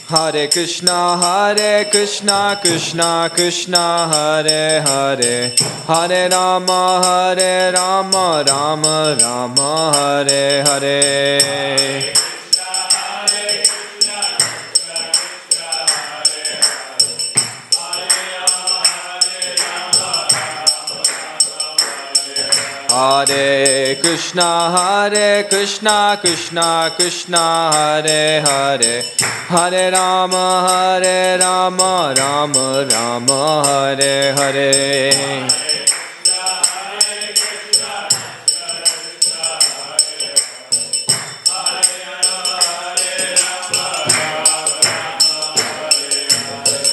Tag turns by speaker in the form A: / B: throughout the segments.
A: Hare Krishna, Krishna Krishna, Hare Hare, Hare Rama, Rama Rama, Hare Hare. Hare Krishna, Krishna Krishna, Hare Hare, Hare Rama, Rama Rama, Hare Hare.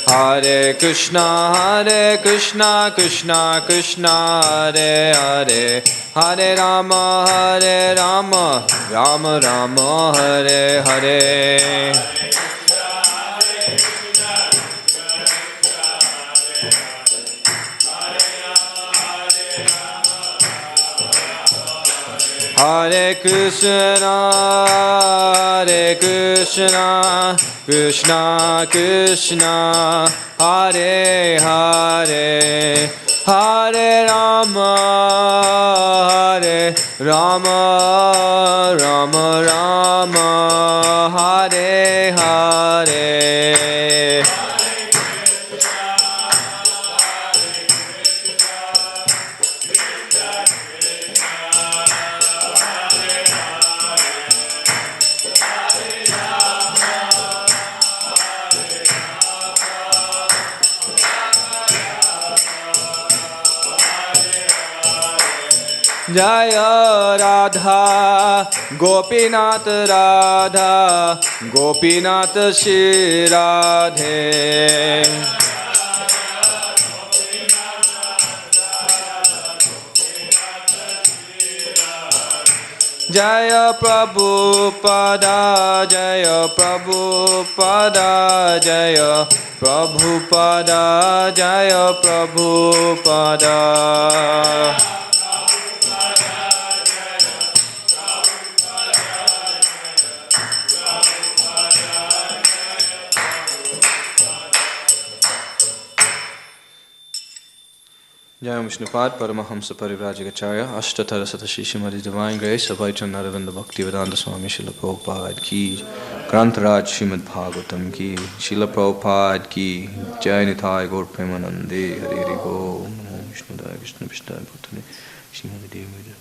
A: Hare Krishna, Krishna Krishna, Hare Hare, Hare Rama, Rama Rama, Hare Hare. Hare Krishna, Krishna Krishna, Hare Hare, Hare Rama, Rama Rama, Hare Hare. Jaya Radha, Gopinath Radha, Gopinath Shri Radhe. Jaya Prabhupada, Jaya Prabhupada, Jaya Prabhupada, Jaya Prabhupada. Jai Vishnupad, Paramahamsa Parivrajagacharya, Ashtatara Satashi Shrimati Divine Grace, Abhaitan Naravinda Bhaktivedanta Swami Srila Prabhupada ki, Grantaraj Srimad Bhagavatam ki, Srila Prabhupada ki, Jai Nitai Gaur Premanande, Hari Hari Bo, Namo Vishnudaya Vishnu Vishnudaya Bhutane, Srimati Devi.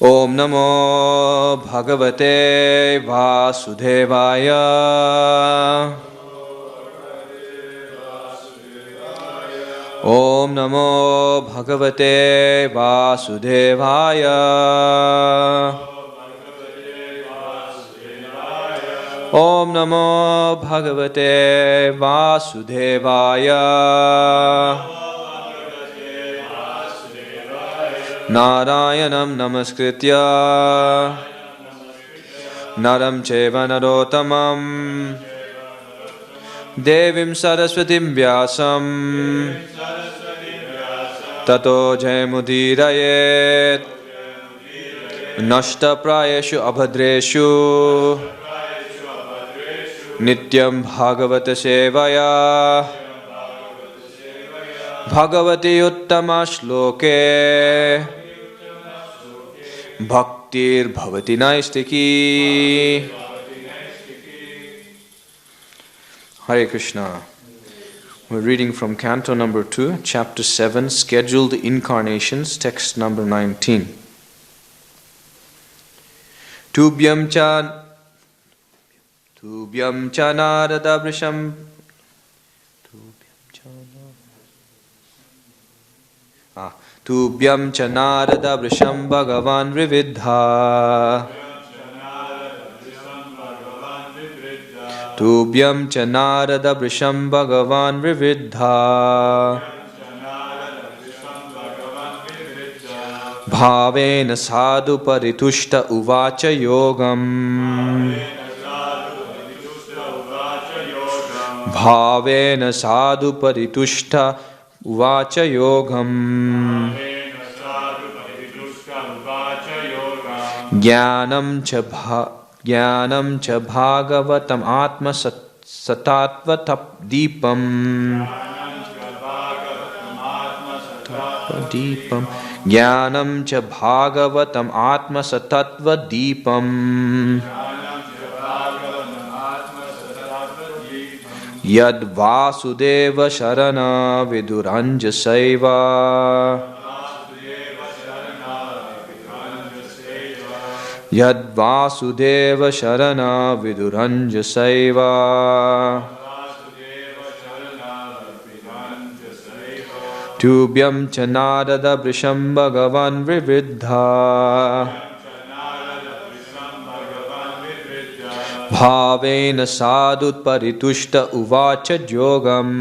A: Om Namo Bhagavate Vasudevaya. Om Namo Bhagavate Vasudevaya. Om Namo Bhagavate Vasudevaya. Narayanam Namaskritya Naram Cheva Narotamam Devim Saraswatim Vyasam Tato Jayamudirayet Nashta Prayeshu Abhadreshu Nityam Bhagavata Sevaya Bhagavati Uttama Shloke Bhaktir Bhavati Naistiki. Hare Krishna. We're reading from Canto number 2, Chapter 7, Scheduled Incarnations, text number 19. Tubhyam cha narada vrisham Tubhyam cha narada vrisham bhagavan vividha. Tubhyam cha narada vrisham bhagavan vividha. Bhavena sadhu paritushta uvacha yogam. Bhavena sadhu paritushta uvacha yogam. Jnanam cha bhagavatam atma satatva deepam. Jnanam cha bhagavatam atma satatva deepam. Yad vasudeva sharana viduranjasaiva. Yad vasudeva sharana viduranjasaiva. Tubhyam chanadada vrisham bhagavan vividha. Bhavena sadut paritushta uvacha yogam.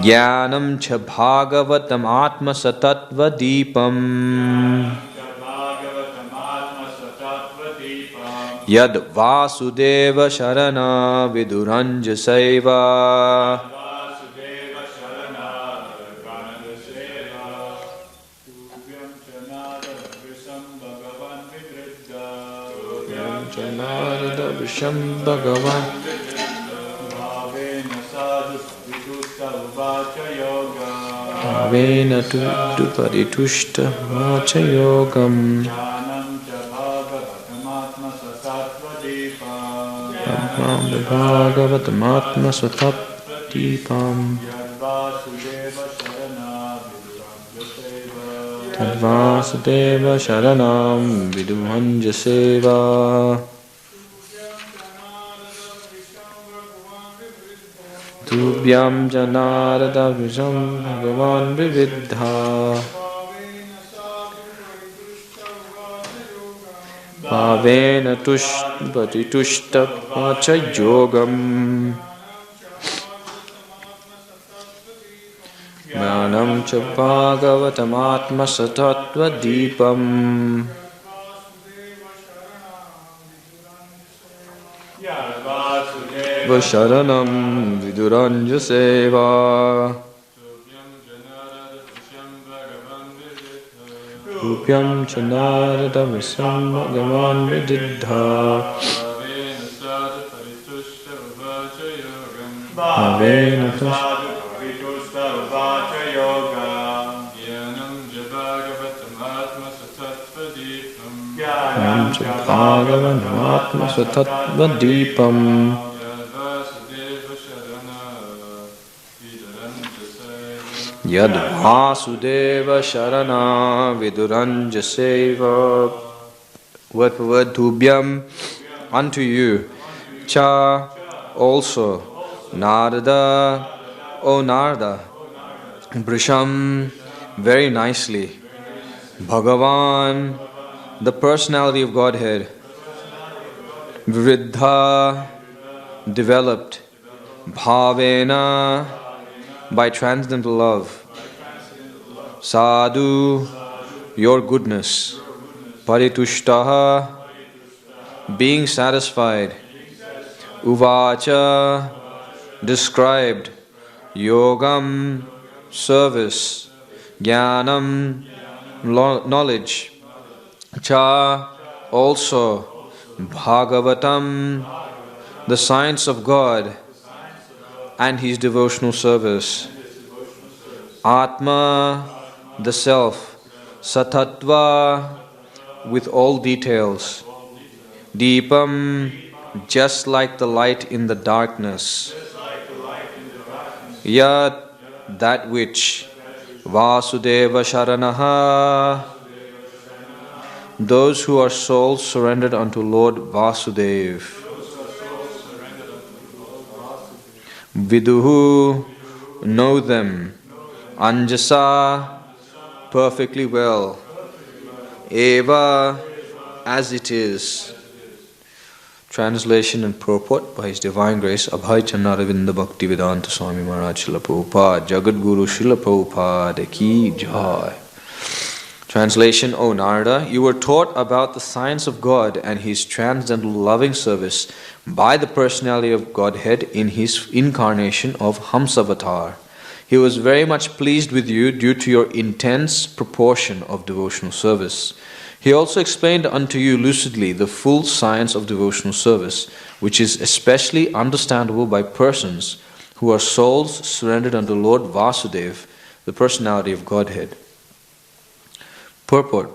A: Jnanam cha bhagavatam atma satatva deepam. Yad vasudeva sharana viduranjasaiva. Narada Visham Bhagavan Bhavena tu paritushta vacha yogam. Bhagavatam atma svatapdipam. Tadvasudeva sharanam vidumanjaseva. Tubhyam janarada visham bhagavan vividha. Bhavena paritushta vacha yogam. Jnanam cha bhagavatam atma satatva deepam. Vasharanam viduranjaseva. Rupyam chanarada visam bhagavan vididha. Bhavena Bhagavan atma svatva deepam. Yad vasudeva sharana viduranjaseva. Word for word, tubhyam, unto you. Cha, also. Narada, O Narada. Brisham, very nicely. Bhagavan, the personality of Godhead. Vridha, developed. Bhavena, by transcendental love. Sadhu, your goodness. Paritushtaha, being satisfied. Uvacha, described. Yogam, service. Jnanam, knowledge. Cha, also. Bhagavatam, the science of God and His devotional service. Atma, the self. Satatva, with all details. Deepam, just like the light in the darkness. Yat, that which. Vasudeva Sharanaha, those who are souls surrendered unto Lord Vasudeva. Viduhu, know them. Anjasa, perfectly well. Eva, as it is. Translation and purport by His Divine Grace Abhay Channaravinda Bhaktivedanta Swami Maharaj Srila Prabhupada Jagat Guru Srila Prabhupada Ki Jai. Translation: O Narada, you were taught about the science of God and His transcendental loving service by the personality of Godhead in His incarnation of Hamsavatar. He was very much pleased with you due to your intense proportion of devotional service. He also explained unto you lucidly the full science of devotional service, which is especially understandable by persons who are souls surrendered unto Lord Vasudeva, the personality of Godhead. Purport.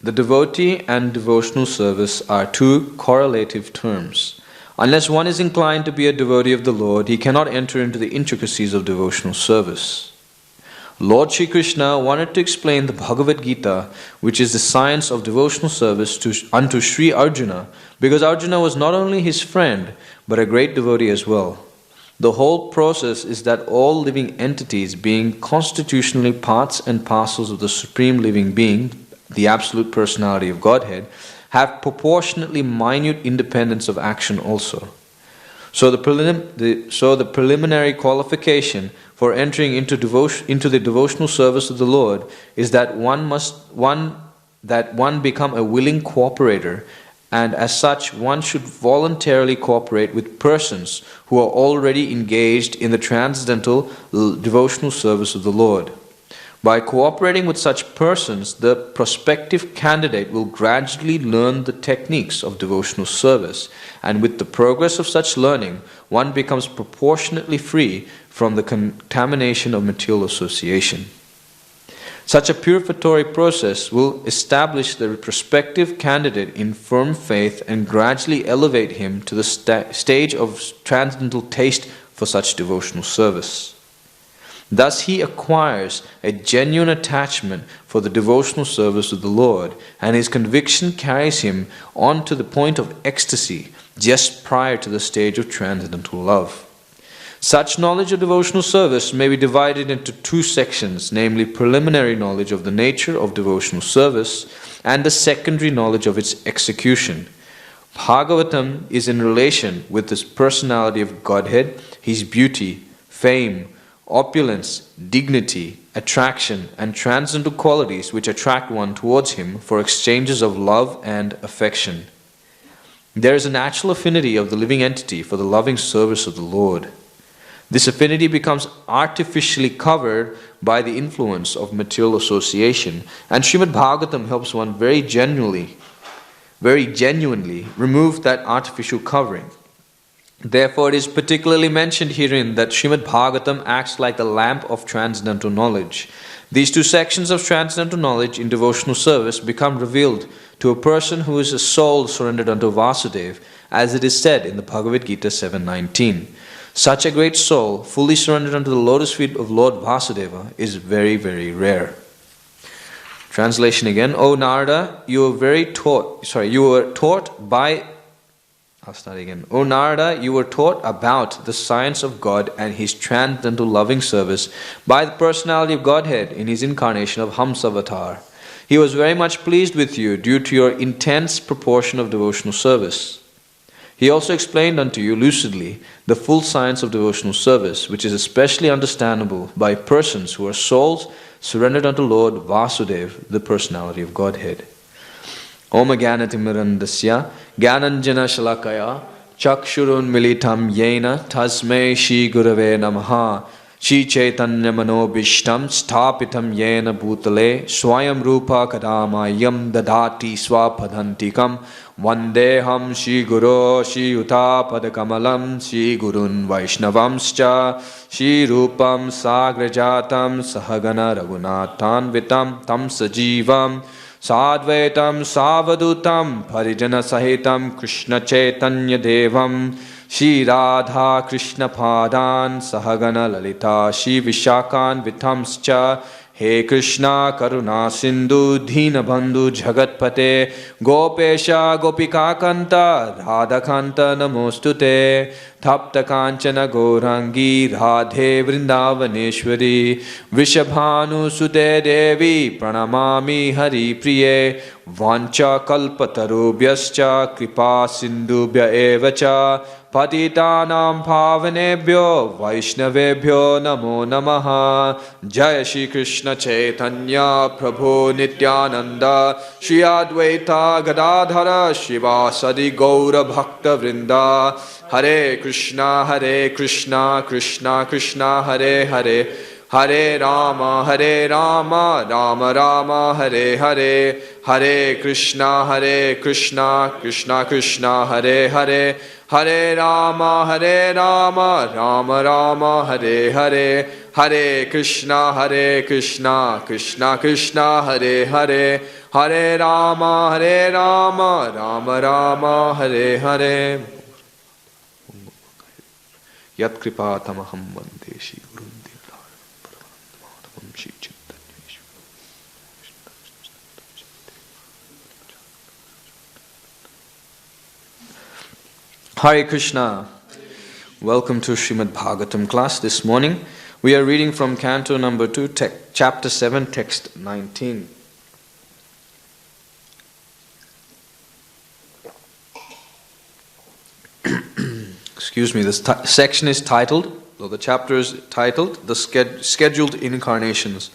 A: The devotee and devotional service are two correlative terms. Unless one is inclined to be a devotee of the Lord, he cannot enter into the intricacies of devotional service. Lord Shri Krishna wanted to explain the Bhagavad Gita, which is the science of devotional service, unto Sri Arjuna, because Arjuna was not only his friend, but a great devotee as well. The whole process is that all living entities, being constitutionally parts and parcels of the Supreme Living Being, the Absolute Personality of Godhead, have proportionately minute independence of action also. So the preliminary qualification for entering into the devotional service of the Lord is that one become a willing cooperator, and as such one should voluntarily cooperate with persons who are already engaged in the transcendental devotional service of the Lord. By cooperating with such persons, the prospective candidate will gradually learn the techniques of devotional service, and with the progress of such learning, one becomes proportionately free from the contamination of material association. Such a purificatory process will establish the prospective candidate in firm faith and gradually elevate him to the stage of transcendental taste for such devotional service. Thus he acquires a genuine attachment for the devotional service of the Lord, and his conviction carries him on to the point of ecstasy just prior to the stage of transcendental love. Such knowledge of devotional service may be divided into two sections, namely preliminary knowledge of the nature of devotional service and the secondary knowledge of its execution. Bhagavatam is in relation with this personality of Godhead, his beauty, fame, opulence, dignity, attraction, and transcendental qualities which attract one towards him for exchanges of love and affection. There is a natural affinity of the living entity for the loving service of the Lord. This affinity becomes artificially covered by the influence of material association, and Srimad Bhagavatam helps one very genuinely remove that artificial covering. Therefore, it is particularly mentioned herein that Srimad Bhagavatam acts like the lamp of transcendental knowledge. These two sections of transcendental knowledge in devotional service become revealed to a person who is a soul surrendered unto Vasudeva, as it is said in the Bhagavad Gita 7.19. Such a great soul, fully surrendered unto the lotus feet of Lord Vasudeva, is very, very rare. Translation again. O Narada, O Narada, you were taught about the science of God and His transcendental loving service by the personality of Godhead in His incarnation of Hamsavatar. He was very much pleased with you due to your intense proportion of devotional service. He also explained unto you lucidly the full science of devotional service, which is especially understandable by persons who are souls surrendered unto Lord Vasudeva, the personality of Godhead. Om Jnanatimirandasya Jnananjana Shalakaya Chakshurun Militam Yena Tasmai Shri Gurave Namaha Shri Chaitanya Manobishtam Sthapitam Yena Bhutale Swayam Rupa Kadamayam Dadati Swapadhantikam Vandeham Shri Guru Shri Yuta Padakamalam Shri Gurun Vaishnavamscha Shri Rupam Sagrajatam Sahagana Raghunathan Vitam Tam Sajivam Sadvaitam Savadutam Parijana Sahitam Krishna Chaitanya Devam Shri Radha Krishna Padan Sahagana Lalita Shri Vishakan Vitamscha He Krishna Karuna Sindhu Dheena Bandhu Jagatpate Gopesha Gopika Kanta Radha Kanta Namostute Tapta Kanchana Gaurangi Radhe Vrindavaneshwari Vishabhanu Sute Devi Pranamami Hari Priye Vancha Kalpatarubhyascha Kripa Sindhubhya Evacha Patitanam Pavanebhyo Vaishnavebhyo Namo Namaha Jaya Shri Krishna Chaitanya Prabhu Nityananda Shri Advaita Gadadhara Shivasadi Gaura Bhakta Vrinda Hare Krishna Krishna Krishna Hare Hare Hare Rama, Rama Rama, Hare Hare, Hare Krishna, Krishna Krishna, Hare Hare, Hare Rama, Rama Rama, Hare Hare, Hare Krishna, Krishna Krishna, Hare Hare, Hare Rama, Rama Rama, Hare Hare. Yat kripa tamaham vande Shri Gurun Devdaram Shri Chaitanya. Hare Krishna. Welcome to Srimad Bhagavatam class. This morning we are reading from Canto number 2, chapter 7, text 19. Excuse me, this section is titled, or the chapter is titled, The Scheduled Incarnations.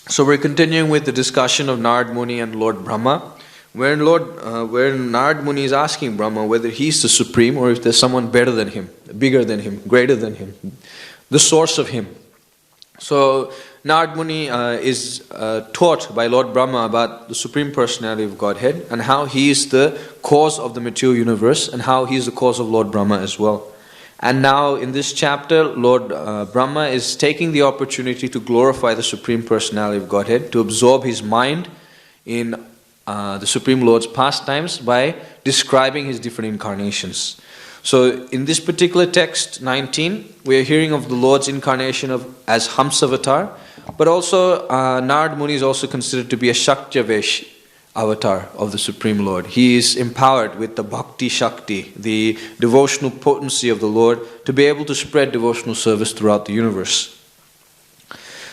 A: So we're continuing with the discussion of Narad Muni and Lord Brahma, where Narad Muni is asking Brahma whether he's the supreme or if there's someone better than him, bigger than him, greater than him, the source of him. So Narad Muni is taught by Lord Brahma about the Supreme Personality of Godhead and how he is the cause of the material universe and how he is the cause of Lord Brahma as well. And now in this chapter, Lord Brahma is taking the opportunity to glorify the Supreme Personality of Godhead, to absorb his mind in the Supreme Lord's pastimes by describing his different incarnations. So in this particular text, 19, we are hearing of the Lord's incarnation as Hamsavatar, but also Narad Muni is also considered to be a Shaktyavesh avatar of the Supreme Lord. He is empowered with the Bhakti Shakti, the devotional potency of the Lord, to be able to spread devotional service throughout the universe.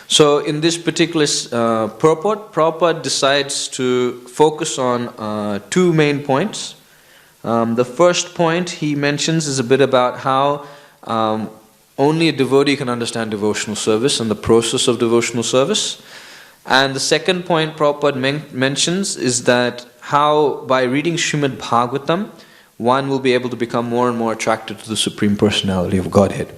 A: So in this particular purport, Prabhupada decides to focus on two main points. The first point he mentions is a bit about how only a devotee can understand devotional service and the process of devotional service. And the second point Prabhupada mentions is that how by reading Srimad Bhagavatam, one will be able to become more and more attracted to the Supreme Personality of Godhead.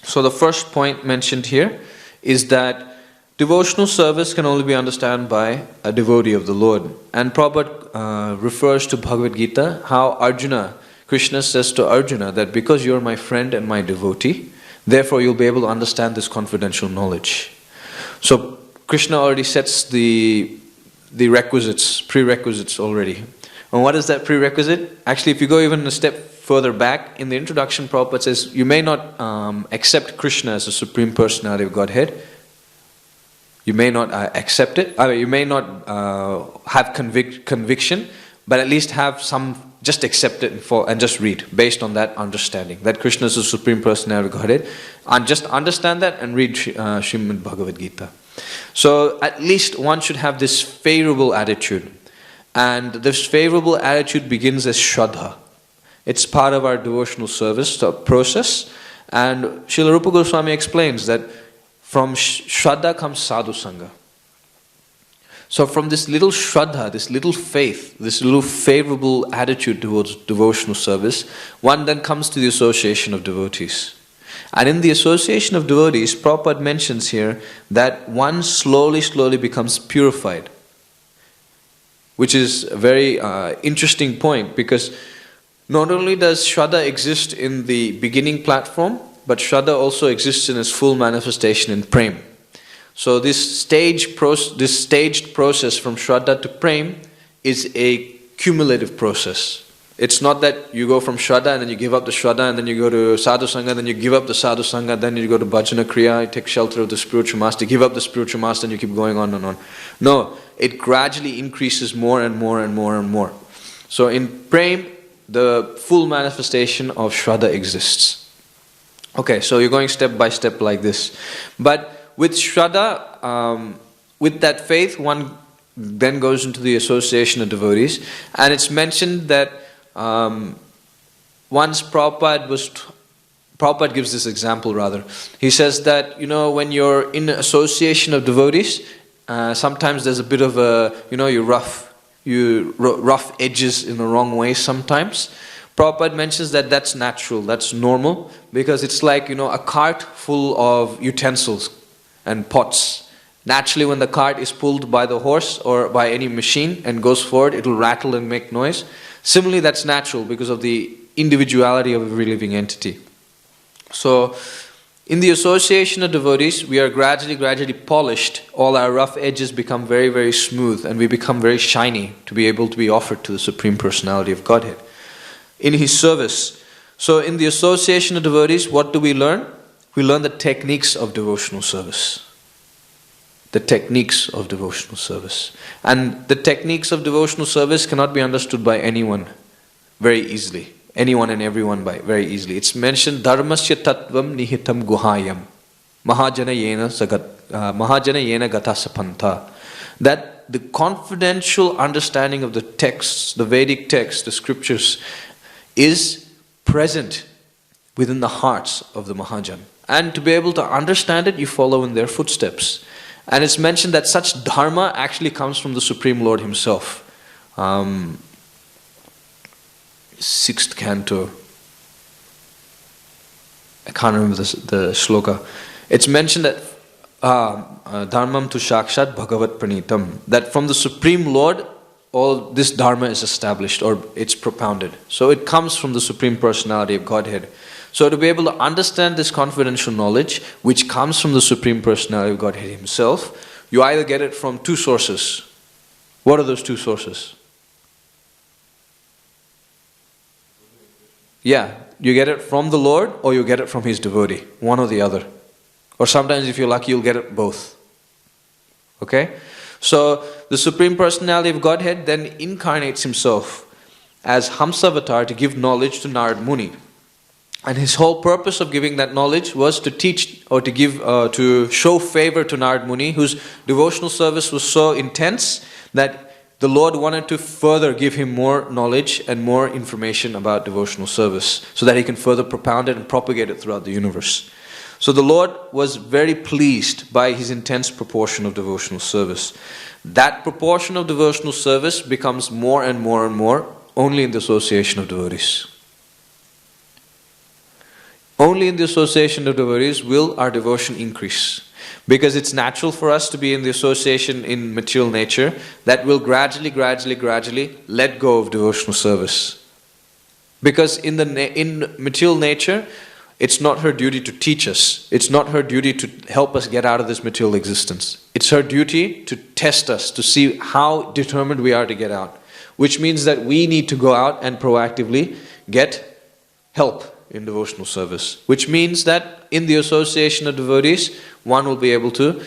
A: So the first point mentioned here is that devotional service can only be understood by a devotee of the Lord. And Prabhupada refers to Bhagavad Gita, how Krishna says to Arjuna that because you're my friend and my devotee, therefore you'll be able to understand this confidential knowledge. So Krishna already sets the prerequisites already. And what is that prerequisite? Actually, if you go even a step further back, in the introduction, Prabhupada says, you may not accept Krishna as the Supreme Personality of Godhead. You may not accept it. You may not have conviction, but at least have just accept it and just read based on that understanding. That Krishna is the Supreme Personality of Godhead. And just understand that and read Srimad Bhagavad Gita. So at least one should have this favorable attitude. And this favorable attitude begins as Shraddha. It's part of our devotional service process. And Srila Rupa Goswami explains that from Shraddha comes Sadhu Sangha. So from this little Shraddha, this little faith, this little favorable attitude towards devotional service, one then comes to the association of devotees. And in the association of devotees, Prabhupada mentions here that one slowly becomes purified. Which is a very interesting point, because not only does Shraddha exist in the beginning platform, but Shraddha also exists in its full manifestation in Prem. So this staged process from Shraddha to Prem is a cumulative process. It's not that you go from Shraddha and then you give up the Shraddha and then you go to Sadhu Sangha, then you give up the Sadhu Sangha, then you go to Bhajana Kriya, you take shelter of the spiritual master, give up the spiritual master, and you keep going on and on. No, it gradually increases more and more and more and more. So in Prem, the full manifestation of Shraddha exists. Okay, so you're going step by step like this. But with Shraddha, with that faith, one then goes into the association of devotees. And it's mentioned that once Prabhupada gives this example rather. He says that, when you're in association of devotees, sometimes there's a bit of you rough edges in the wrong way sometimes. Prabhupada mentions that that's natural, that's normal, because it's like, a cart full of utensils and pots. Naturally, when the cart is pulled by the horse or by any machine and goes forward, it will rattle and make noise. Similarly, that's natural because of the individuality of every living entity. So, in the association of devotees, we are gradually polished. All our rough edges become very, very smooth, and we become very shiny to be able to be offered to the Supreme Personality of Godhead in His service. So, in the association of devotees, what do we learn? We learn the techniques of devotional service. The techniques of devotional service. And the techniques of devotional service cannot be understood by anyone very easily. Anyone and everyone very easily. It's mentioned, Dharmasya tattvam nihitam guhayam mahajana yena gata sapanta. That the confidential understanding of the texts, the Vedic texts, the scriptures, is present within the hearts of the Mahajan. And to be able to understand it, you follow in their footsteps. And it's mentioned that such dharma actually comes from the Supreme Lord Himself. 6th canto. I can't remember the shloka. It's mentioned that dharmam tu shakshat bhagavat pranitam. That from the Supreme Lord, all this dharma is established or it's propounded. So it comes from the Supreme Personality of Godhead. So to be able to understand this confidential knowledge, which comes from the Supreme Personality of Godhead Himself, you either get it from two sources. What are those two sources? Yeah, you get it from the Lord or you get it from His devotee. One or the other. Or sometimes if you're lucky, you'll get it both. Okay? So the Supreme Personality of Godhead then incarnates Himself as Hamsavatar to give knowledge to Narad Muni. And his whole purpose of giving that knowledge was to teach or to give, to show favor to Narad Muni, whose devotional service was so intense that the Lord wanted to further give him more knowledge and more information about devotional service so that he can further propound it and propagate it throughout the universe. So the Lord was very pleased by his intense proportion of devotional service. That proportion of devotional service becomes more and more and more only in the association of devotees. Only in the association of devotees will our devotion increase. Because it's natural for us to be in the association in material nature that will gradually let go of devotional service. Because in material nature, it's not her duty to teach us. It's not her duty to help us get out of this material existence. It's her duty to test us, to see how determined we are to get out. Which means that we need to go out and proactively get help in devotional service. Which means that in the association of devotees, one will be able to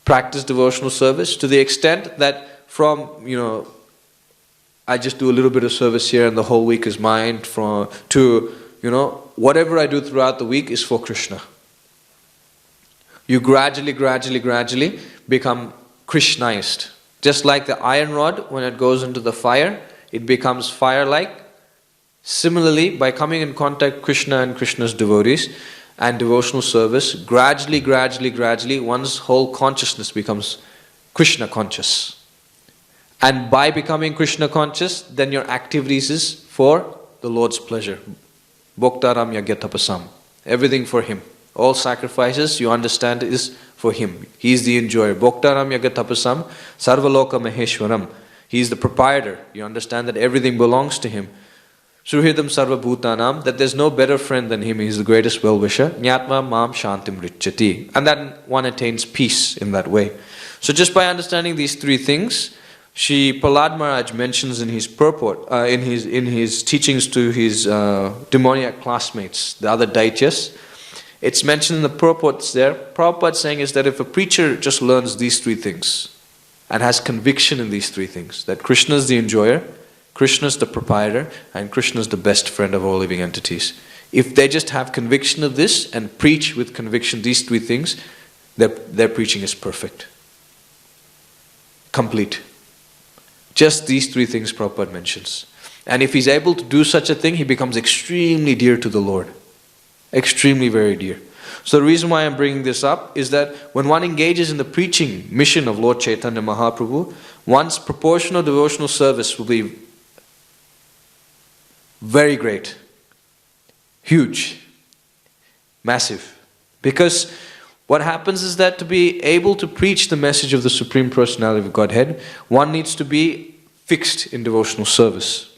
A: practice devotional service to the extent that from, I just do a little bit of service here and the whole week is mine, to whatever I do throughout the week is for Krishna. You gradually become Krishnaized. Just like the iron rod, when it goes into the fire, it becomes fire-like. Similarly, by coming in contact with Krishna and Krishna's devotees and devotional service, gradually, one's whole consciousness becomes Krishna conscious. And by becoming Krishna conscious, then your activities is for the Lord's pleasure. Bhoktaram yagya tapasam. Everything for Him. All sacrifices, you understand, is for Him. He is the enjoyer. Bhoktaram yagya tapasam sarvaloka maheshwaram. He is the proprietor. You understand that everything belongs to Him. Suhridam sarva bhutanam, that there's no better friend than Him. He is the greatest well-wisher. Nyatma mam shantim richati. And that one attains peace in that way. So just by understanding these three things, Shri Prahlad Maharaj mentions in his purport, in his teachings to his demoniac classmates, the other Daityas, it's mentioned in the purports there. Prabhupada saying is that if a preacher just learns these three things and has conviction in these three things, that Krishna is the enjoyer, Krishna is the proprietor, and Krishna is the best friend of all living entities. If they just have conviction of this and preach with conviction these three things, their preaching is perfect. Complete. Just these three things Prabhupada mentions. And if he's able to do such a thing, he becomes extremely dear to the Lord. Extremely very dear. So the reason why I'm bringing this up is that when one engages in the preaching mission of Lord Chaitanya Mahaprabhu, one's proportional devotional service will be very great, huge, massive. Because what happens is that to be able to preach the message of the Supreme Personality of Godhead, one needs to be fixed in devotional service.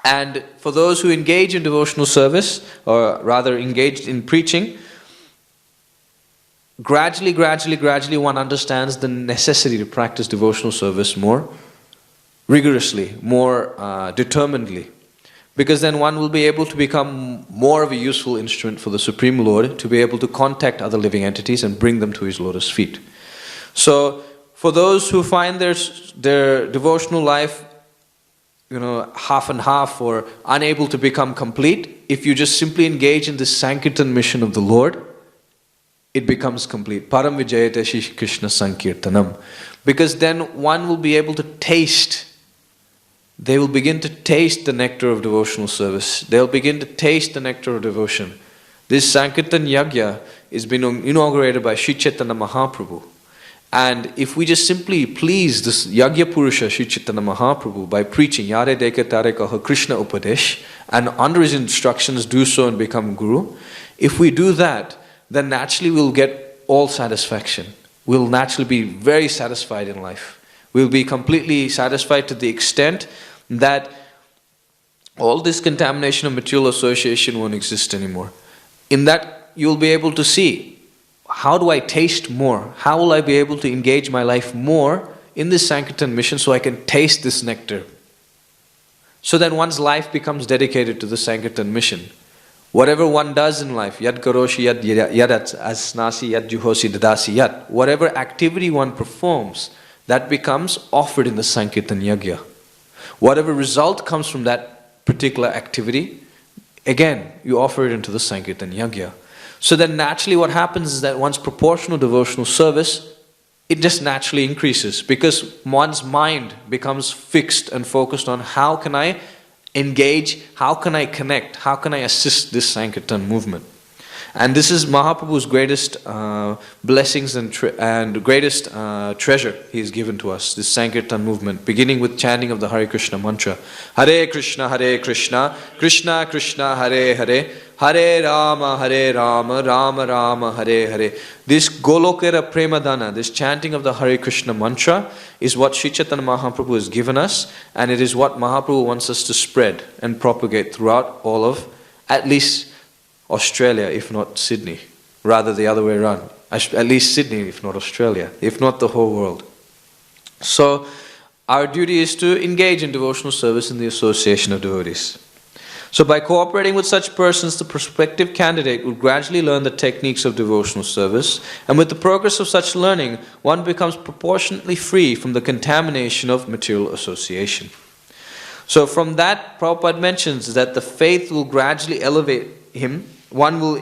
A: And for those who engage in devotional service, or rather engaged in preaching, gradually one understands the necessity to practice devotional service more rigorously, more determinedly. Because then one will be able to become more of a useful instrument for the Supreme Lord to be able to contact other living entities and bring them to His lotus feet. So, for those who find their devotional life, half and half or unable to become complete, if you just simply engage in this Sankirtan mission of the Lord, it becomes complete. Param Vijayate Shri Krishna Sankirtanam. Because then one will be able to taste. They will begin to taste the nectar of devotional service. They'll begin to taste the nectar of devotion. This Sankirtan Yagya is been inaugurated by Sri Chaitanya Mahaprabhu. And if we just simply please this Yagya Purusha Sri Chaitanya Mahaprabhu by preaching Yare Deke Tare Kaha Krishna Upadesh, and under his instructions do so and become Guru, if we do that, then naturally we'll get all satisfaction. We'll naturally be very satisfied in life. We'll be completely satisfied to the extent that all this contamination of material association won't exist anymore. In that, you'll be able to see, how do I taste more? How will I be able to engage my life more in this Sankirtan mission so I can taste this nectar? So then one's life becomes dedicated to the Sankirtan mission. Whatever one does in life, yad karoshi yad yadat asnasi yad juhosi dadasi yad, whatever activity one performs, that becomes offered in the Sankirtan Yagya. Whatever result comes from that particular activity, again, you offer it into the Sankirtan Yagya. So then naturally what happens is that one's proportional devotional service, it just naturally increases because one's mind becomes fixed and focused on how can I engage, how can I connect, how can I assist this Sankirtan movement. And this is Mahaprabhu's greatest blessings and greatest treasure he has given to us, this Sankirtan movement, beginning with chanting of the Hare Krishna mantra. Hare Krishna, Krishna Krishna, Hare Hare, Hare Rama, Rama Rama, Hare Hare. This Golokera Premadana, this chanting of the Hare Krishna mantra, is what Sri Chaitanya Mahaprabhu has given us, and it is what Mahaprabhu wants us to spread and propagate throughout all of, at least, Australia, if not Sydney. Rather the other way around. At least Sydney, if not Australia. If not the whole world. So, our duty is to engage in devotional service in the association of devotees. So by cooperating with such persons, the prospective candidate will gradually learn the techniques of devotional service, and with the progress of such learning, one becomes proportionately free from the contamination of material association. So from that, Prabhupada mentions that the faith will gradually elevate him. One will,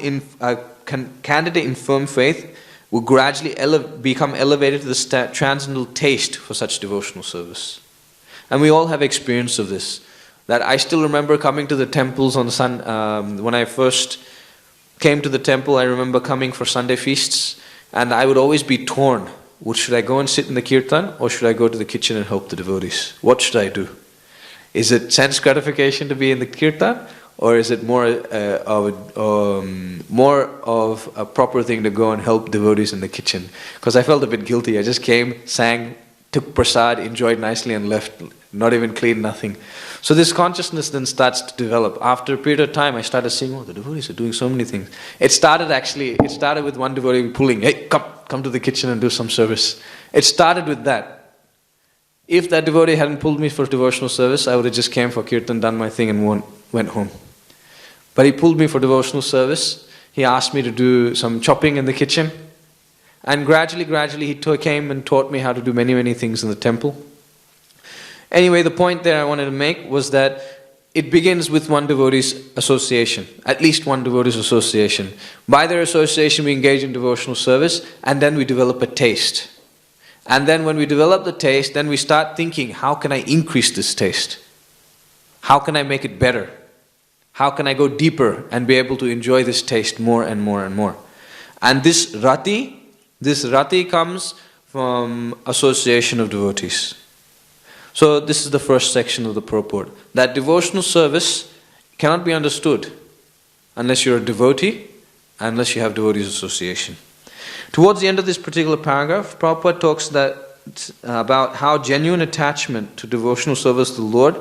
A: candidate in firm faith, will gradually become elevated to the transcendental taste for such devotional service. And we all have experience of this. That I still remember coming to the temples on when I first came to the temple, I remember coming for Sunday feasts, and I would always be torn. Should I go and sit in the kirtan, or should I go to the kitchen and help the devotees? What should I do? Is it sense gratification to be in the kirtan? Or is it more of a proper thing to go and help devotees in the kitchen? Because I felt a bit guilty. I just came, sang, took prasad, enjoyed nicely and left, not even clean, nothing. So this consciousness then starts to develop. After a period of time, I started seeing, oh, the devotees are doing so many things. It started with one devotee pulling, hey, come to the kitchen and do some service. It started with that. If that devotee hadn't pulled me for devotional service, I would have just came for kirtan, done my thing and went home. But he pulled me for devotional service. He asked me to do some chopping in the kitchen. And gradually he came and taught me how to do many things in the temple. Anyway, the point there I wanted to make was that it begins with one devotee's association. At least one devotee's association. By their association we engage in devotional service, and then we develop a taste. And then when we develop the taste, then we start thinking, how can I increase this taste? How can I make it better? How can I go deeper and be able to enjoy this taste more and more and more? And this rati comes from association of devotees. So this is the first section of the purport. That devotional service cannot be understood unless you're a devotee, unless you have devotees association. Towards the end of this particular paragraph, Prabhupada talks about how genuine attachment to devotional service to the Lord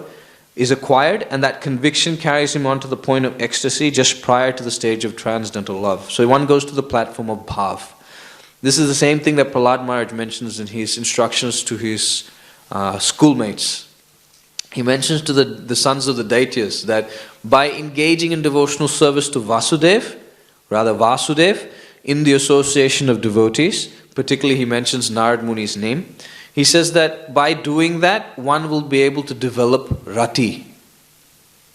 A: is acquired, and that conviction carries him on to the point of ecstasy just prior to the stage of transcendental love. So one goes to the platform of bhav. This is the same thing that Prahlad Maharaj mentions in his instructions to his schoolmates. He mentions to the sons of the Daityas that by engaging in devotional service to Vasudev, in the association of devotees, particularly he mentions Narad Muni's name, he says that by doing that, one will be able to develop rati.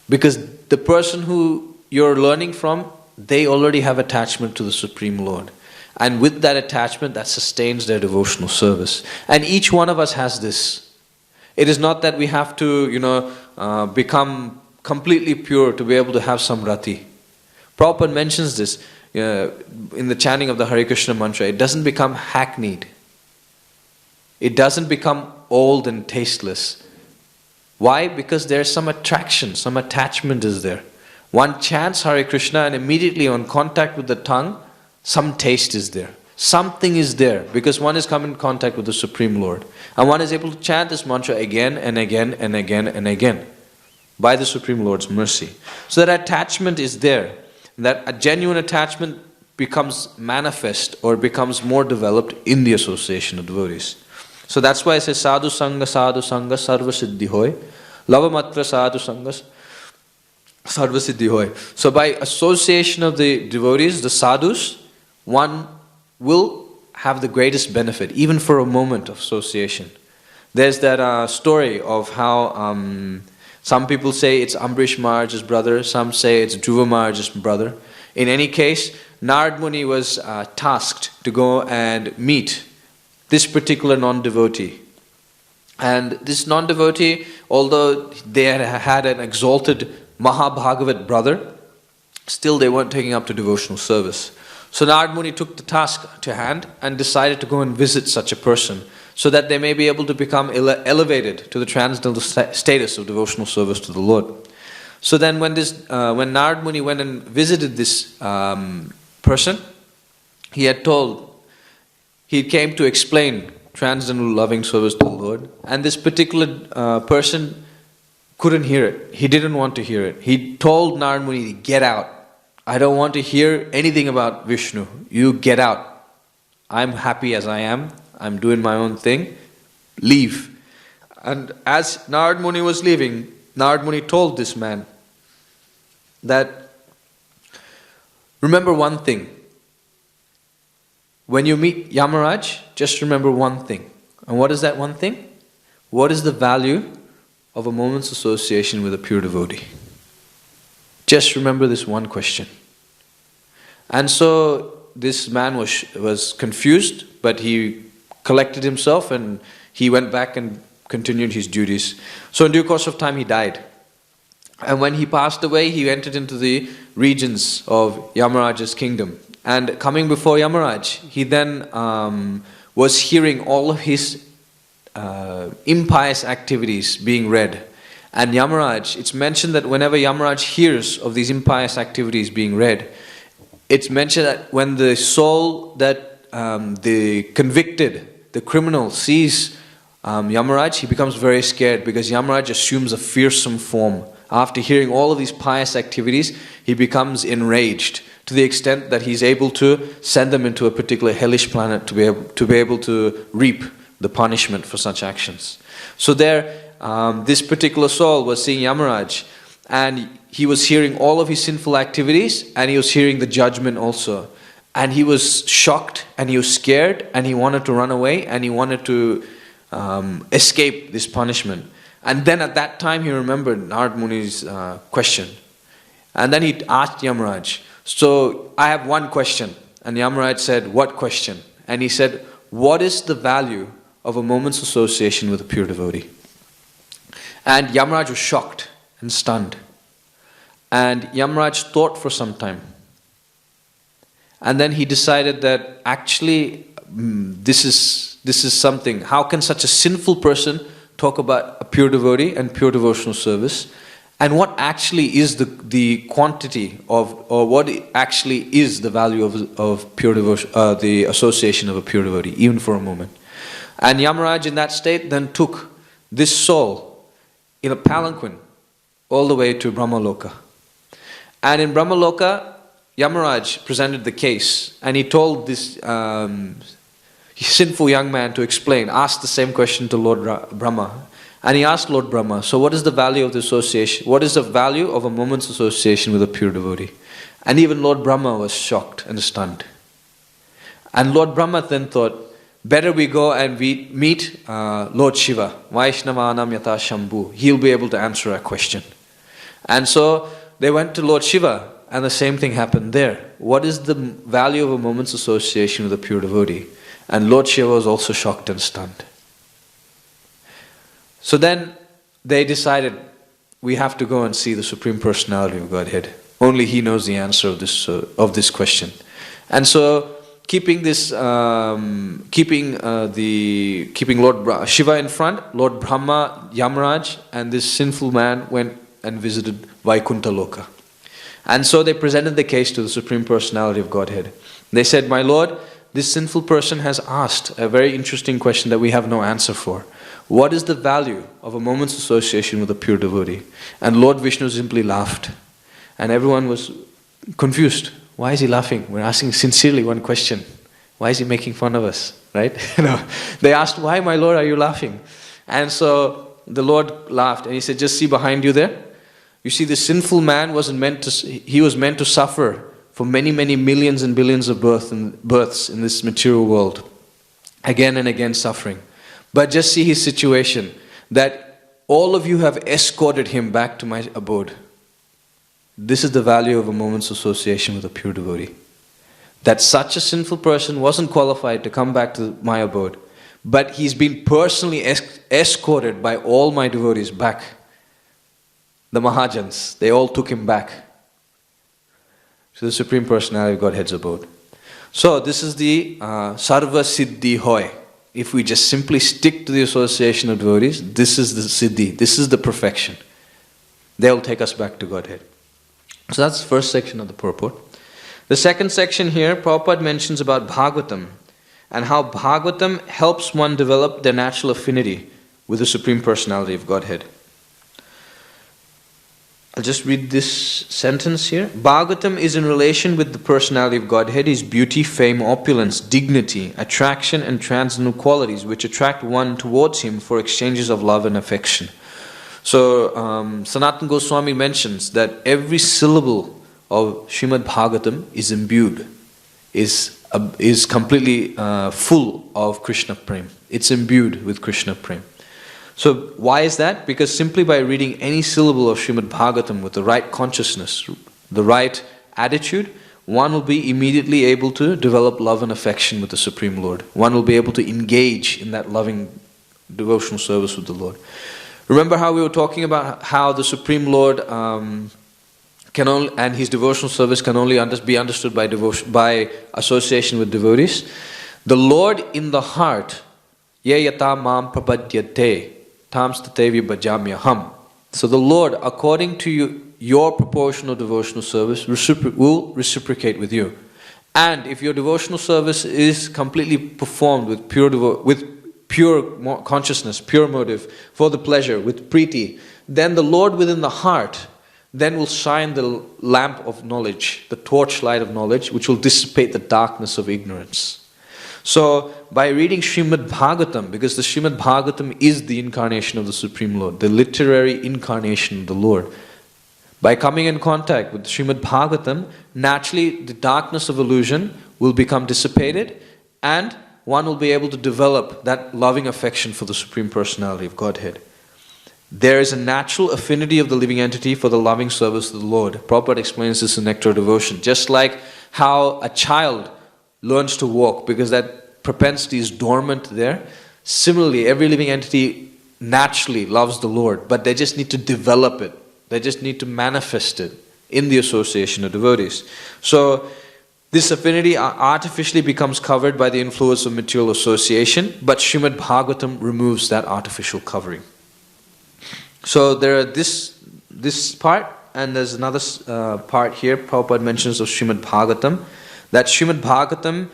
A: Because the person who you're learning from, they already have attachment to the Supreme Lord. And with that attachment, that sustains their devotional service. And each one of us has this. It is not that we have to, become completely pure to be able to have some rati. Prabhupada mentions this in the chanting of the Hare Krishna mantra. It doesn't become hackneyed. It doesn't become old and tasteless. Why? Because there's some attraction, some attachment is there. One chants Hare Krishna and immediately on contact with the tongue, some taste is there. Something is there because one is come in contact with the Supreme Lord. And one is able to chant this mantra again and again and again and again by the Supreme Lord's mercy. So that attachment is there. That a genuine attachment becomes manifest or becomes more developed in the association of devotees. So that's why it says sadhu sangha sarva siddhi hoy. Lava matra sadhu sangha sarva siddhi hoy. So by association of the devotees, the sadhus, one will have the greatest benefit, even for a moment of association. There's that story of how some people say it's Ambrish Maharaj's brother, some say it's Dhruva Maharaj's brother. In any case, Narad Muni was tasked to go and meet this particular non-devotee. And this non-devotee, although they had an exalted Mahabhagavat brother, still they weren't taking up to devotional service. So Narad Muni took the task to hand and decided to go and visit such a person so that they may be able to become elevated to the transcendental status of devotional service to the Lord. So then when Narad Muni went and visited this person, he came to explain transcendental loving service to the Lord, and this particular person couldn't hear it. He didn't want to hear it. He told Narad Muni, "Get out. I don't want to hear anything about Vishnu. You get out. I'm happy as I am. I'm doing my own thing. Leave." And as Narad Muni was leaving, Narad Muni told this man that, remember one thing. When you meet Yamaraj, just remember one thing. And what is that one thing? What is the value of a moment's association with a pure devotee? Just remember this one question. And so this man was confused, but he collected himself and he went back and continued his duties. So in due course of time he died. And when he passed away, he entered into the regions of Yamaraj's kingdom. And coming before Yamaraj, he then was hearing all of his impious activities being read. And Yamaraj, it's mentioned that whenever Yamaraj hears of these impious activities being read, it's mentioned that when the soul that the convicted, the criminal, sees Yamaraj, he becomes very scared because Yamaraj assumes a fearsome form. After hearing all of these pious activities, he becomes enraged to the extent that he's able to send them into a particular hellish planet to be able to reap the punishment for such actions. So there, this particular soul was seeing Yamaraj, and he was hearing all of his sinful activities, and he was hearing the judgment also. And he was shocked, and he was scared, and he wanted to run away, and he wanted to escape this punishment. And then at that time he remembered Narad Muni's question. And then he asked Yamaraj, "So I have one question." And Yamaraj said, "What question?" And he said, "What is the value of a moment's association with a pure devotee?" And Yamaraj was shocked and stunned. And Yamaraj thought for some time. And then he decided that actually this is something. How can such a sinful person talk about a pure devotee and pure devotional service? and what actually is the quantity of, or what actually is the value of pure devotion, the association of a pure devotee, even for a moment. And Yamaraj in that state then took this soul in a palanquin all the way to Brahmaloka. And in Brahmaloka, Yamaraj presented the case, and he told this sinful young man to explain, asked the same question to Lord Brahma. And he asked Lord Brahma, so what is the value of the association? What is the value of a moment's association with a pure devotee? And even Lord Brahma was shocked and stunned. And Lord Brahma then thought, better we go and we meet Lord Shiva, Vaishnavanam Yata Shambhu. He'll be able to answer our question. And so they went to Lord Shiva, and the same thing happened there. What is the value of a moment's association with a pure devotee? And Lord Shiva was also shocked and stunned. So then they decided, we have to go and see the Supreme Personality of Godhead. Only He knows the answer of this question. And so, keeping Lord Shiva in front, Lord Brahma, Yamaraj, and this sinful man went and visited Vaikuntha Loka. And so they presented the case to the Supreme Personality of Godhead. They said, my Lord, this sinful person has asked a very interesting question that we have no answer for. What is the value of a moment's association with a pure devotee? And Lord Vishnu simply laughed. And everyone was confused. Why is he laughing? We're asking sincerely one question. Why is he making fun of us? Right? They asked, why, my Lord, are you laughing? And so the Lord laughed and he said, just see behind you there. You see, this sinful man was meant to suffer for many, many millions and billions of births in this material world. Again and again suffering. But just see his situation, that all of you have escorted him back to my abode. This is the value of a moment's association with a pure devotee. That such a sinful person wasn't qualified to come back to my abode, but he's been personally escorted by all my devotees back. The Mahajans, they all took him back to the Supreme Personality of Godhead's abode. So this is the Sarva Siddhi Hoy. If we just simply stick to the association of devotees, this is the Siddhi, this is the perfection. They'll take us back to Godhead. So that's the first section of the purport. The second section here, Prabhupada mentions about Bhagavatam and how Bhagavatam helps one develop their natural affinity with the Supreme Personality of Godhead. I'll just read this sentence here. Bhagavatam is in relation with the personality of Godhead, his beauty, fame, opulence, dignity, attraction and transcendental qualities which attract one towards him for exchanges of love and affection. So Sanatana Goswami mentions that every syllable of Srimad Bhagavatam is imbued, is completely full of Krishna Prem. It's imbued with Krishna Prem. So why is that? Because simply by reading any syllable of Srimad Bhagavatam with the right consciousness, the right attitude, one will be immediately able to develop love and affection with the Supreme Lord. One will be able to engage in that loving devotional service with the Lord. Remember how we were talking about how the Supreme Lord and his devotional service can only be understood by association with devotees? The Lord in the heart, ye yata mam prapadyate, tamstatevi bhajamyaham. So the Lord, according to your proportional devotional service, will reciprocate with you. And if your devotional service is completely performed with pure consciousness, pure motive, for the pleasure, with priti, then the Lord within the heart then will shine the lamp of knowledge, the torchlight of knowledge, which will dissipate the darkness of ignorance. So, by reading Srimad Bhagavatam, because the Srimad Bhagavatam is the incarnation of the Supreme Lord, the literary incarnation of the Lord, by coming in contact with Srimad Bhagavatam, naturally the darkness of illusion will become dissipated and one will be able to develop that loving affection for the Supreme Personality of Godhead. There is a natural affinity of the living entity for the loving service of the Lord. Prabhupada explains this in Nectar of Devotion. Just like how a child learns to walk because that propensity is dormant there, similarly every living entity naturally loves the Lord, but they just need to develop it. They just need to manifest it in the association of devotees. So this affinity artificially becomes covered by the influence of material association, but Srimad Bhagavatam removes that artificial covering. So there are this part, and there's another part here. Prabhupada mentions of Srimad Bhagavatam, that Srimad Bhagavatam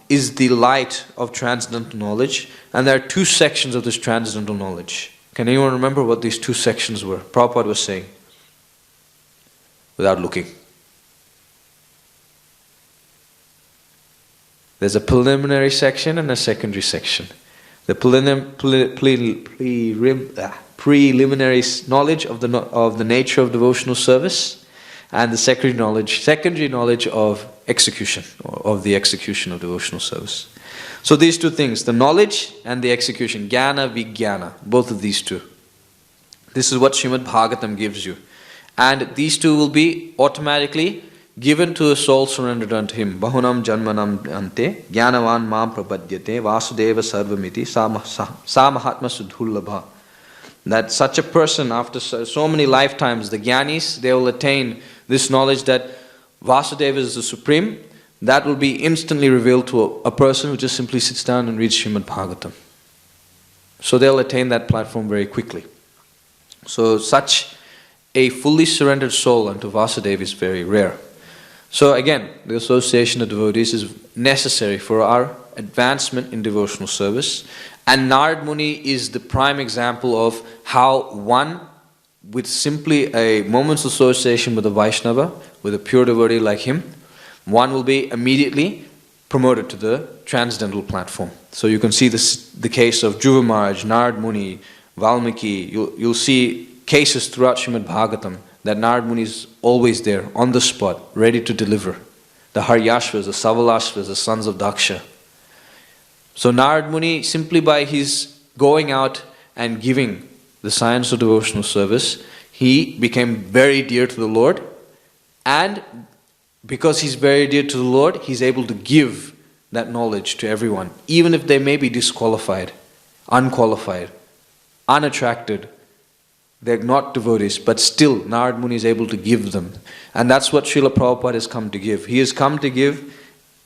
A: is the light of transcendental knowledge, and there are two sections of this transcendental knowledge. Can anyone remember what these two sections were? Prabhupada was saying, without looking. There's a preliminary section and a secondary section. The preliminary knowledge of the nature of devotional service, and the secondary knowledge of execution, or of the execution of devotional service. So these two things, the knowledge and the execution, jnana, vijnana, both of these two. This is what Srimad Bhagavatam gives you. And these two will be automatically given to a soul surrendered unto him. Bahunam janmanam ante, jnanavan mam prapadyate, vasudeva sarvamiti, sa mahatma sudhullabha. That such a person, after so many lifetimes, the jnanis, they will attain this knowledge that Vasudeva is the supreme. That will be instantly revealed to a person who just simply sits down and reads Srimad Bhagavatam. So they'll attain that platform very quickly. So such a fully surrendered soul unto Vasudeva is very rare. So again, the association of devotees is necessary for our advancement in devotional service. And Narad Muni is the prime example of how one, with simply a moment's association with a Vaishnava, with a pure devotee like him, one will be immediately promoted to the transcendental platform. So you can see this, the case of Dhruva Maharaj, Narad Muni, Valmiki. You'll see cases throughout Srimad Bhagavatam that Narad Muni is always there, on the spot, ready to deliver. The Haryashvas, the Savalashvas, the sons of Daksha. So Narad Muni, simply by his going out and giving the science of devotional service, he became very dear to the Lord, and because he's very dear to the Lord, he's able to give that knowledge to everyone, even if they may be disqualified, unqualified, unattracted. They're not devotees, but still Narad Muni is able to give them. And that's what Srila Prabhupada has come to give. He has come to give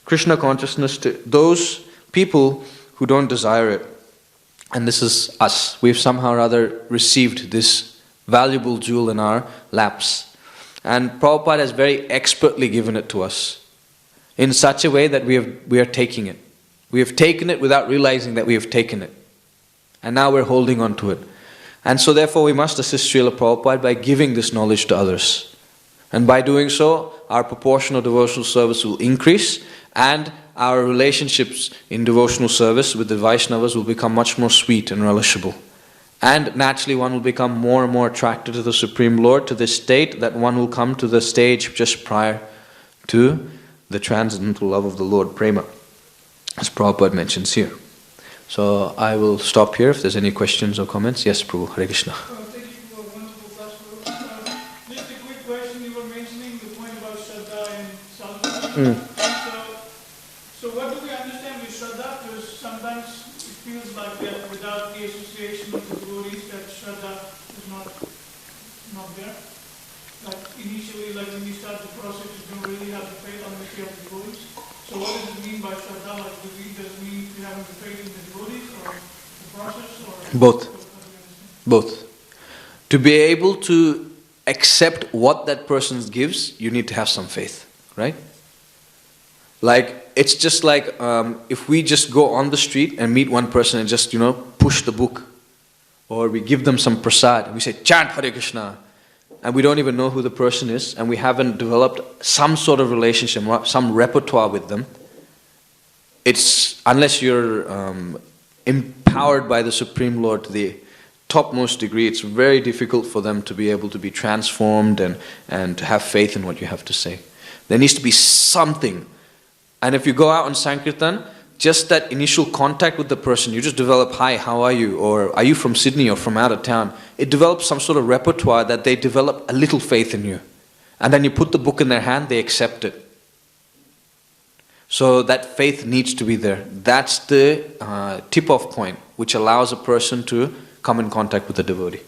A: Krishna consciousness to those people who don't desire it. And this is us. We've somehow or other received this valuable jewel in our laps. And Prabhupada has very expertly given it to us in such a way that we are taking it. We have taken it without realizing that we have taken it. And now we're holding on to it. And so therefore we must assist Srila Prabhupada by giving this knowledge to others. And by doing so, our proportion of devotional service will increase, and our relationships in devotional service with the Vaishnavas will become much more sweet and relishable. And naturally one will become more and more attracted to the Supreme Lord, to this state that one will come to the stage just prior to the transcendental love of the Lord, prema, as Prabhupada mentions here. So I will stop here if there's any questions or comments. Yes, Prabhu, Hare Krishna.
B: Thank you for a wonderful class, Prabhu. Just a quick question. You were mentioning the point about Shraddha and Sadhana. So what do we understand with Shraddha? Because sometimes it feels like that without the association of the devotees, that Shraddha is not there. Like initially, like when you start the process, you don't really have the faith unless you have the devotees. So what does it mean by Shraddha? Like, does it mean you have the faith in the devotees or the process? Or
A: Both. To be able to accept what that person gives, you need to have some faith, right? Like, it's just like if we just go on the street and meet one person and just, push the book, or we give them some prasad, and we say, chant Hare Krishna, and we don't even know who the person is, and we haven't developed some sort of relationship, some repertoire with them. It's, unless you're empowered by the Supreme Lord to the topmost degree, it's very difficult for them to be able to be transformed and to have faith in what you have to say. There needs to be something. And if you go out on Sankirtan, just that initial contact with the person, you just develop, hi, how are you? Or are you from Sydney or from out of town? It develops some sort of repertoire that they develop a little faith in you. And then you put the book in their hand, they accept it. So that faith needs to be there. That's the tip-off point which allows a person to come in contact with the devotee.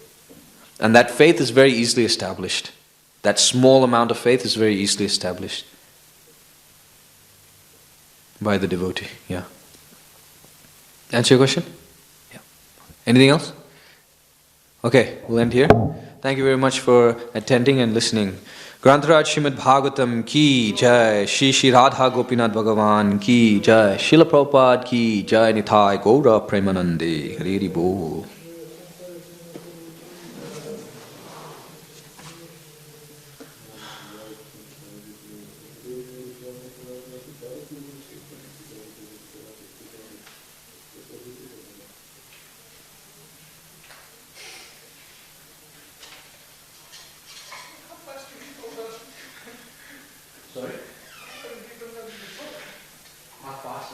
A: And that faith is very easily established. That small amount of faith is very easily established by the devotee. Yeah. Answer your question? Yeah. Anything else? Okay, we'll end here. Thank you very much for attending and listening. Grantaraj Srimad Bhagavatam ki jai, Shri Shri Radha Gopinath Bhagavan ki jai, Srila Prabhupada ki jai, Nithai Gaura Premanande, Hari Bol. Sorry? How fast